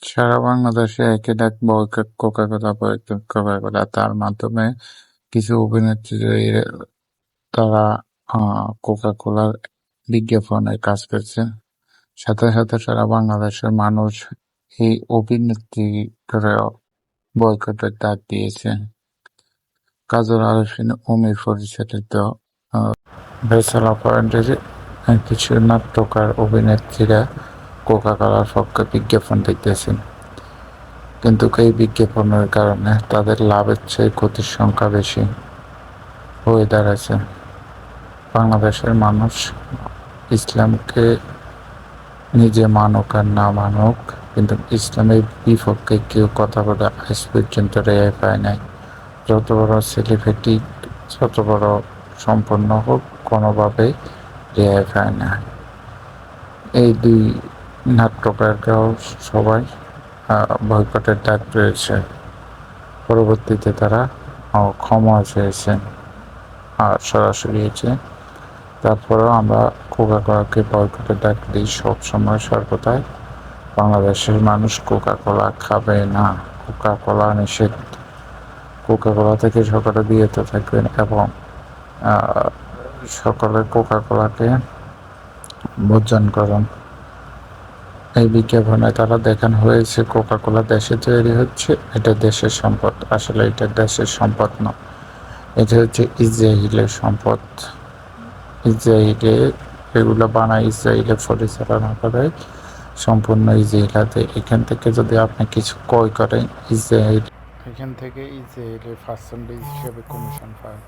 সারা বাংলাদেশে একই ডাক বয়কট কোকা-কোলা, বয়কট কোকা-কোলা। তার মাধ্যমে কিছু অভিনেত্রী তারা কোকা-কোলার বিজ্ঞাপনে কাজ করছে। সাথে সাথে সারা বাংলাদেশের মানুষ এই অভিনেত্রীদেরও বয়কটের ডাক দিয়েছে। কাজল আরিফিন অমির পরিচালিত ফয়সাল অপারেটরের কিছু নাট্যকার অভিনেত্রীরা কোকা-কোলার পক্ষে বিজ্ঞাপন দিতেছেন। কিন্তু এই বিজ্ঞাপনের কারণে তাদের লাভের চেয়ে ক্ষতির সংখ্যা বেশি হয়ে দাঁড়াচ্ছে। বাংলাদেশের মানুষ ইসলামকে নিজে মানুক আর না মানুক, কিন্তু ইসলামের বিপক্ষে কেউ কথা বলে আজ পর্যন্ত রেহাই পায় নাই। যত বড় সেলিব্রিটি, যত বড় সম্পন্ন হোক, কোনোভাবে রেহাই পায় না। এই দুই নাট্যকারকেও সবাই বয়কটের ডাক পেয়েছে। পরবর্তীতে তারা ক্ষমা চেয়েছেন আর সরাসরি হয়েছে। তারপরেও আমরা কোকা-কোলাকে বয়কটের ডাক দিই সবসময় সর্বদাই। বাংলাদেশের মানুষ কোকা-কোলা খাবে না, কোকা-কোলা নিষেধ। কোকা-কোলা থেকে সকলে বিরত থাকবেন এবং সকলে কোকা-কোলাকে বর্জন করুন। এই বিজ্ঞাপনে তারা দেখানো হয়েছে কোকা-কোলা দেশে তৈরি হচ্ছে, এটা দেশের সম্পদ। আসলে এটা দেশের সম্পদ না, এটা হচ্ছে ইসরায়েলের সম্পদ। ইসরায়েলে এগুলো বানায়, ইসরায়েলে পরিচালনা করে, সম্পূর্ণ ইসরায়েল হাতে। এখান থেকে যদি আপনি কিছু ক্রয় করেন, এখান থেকে ইসরায়েলের পার্সেন্টেজ হিসেবে কমিশন পায়।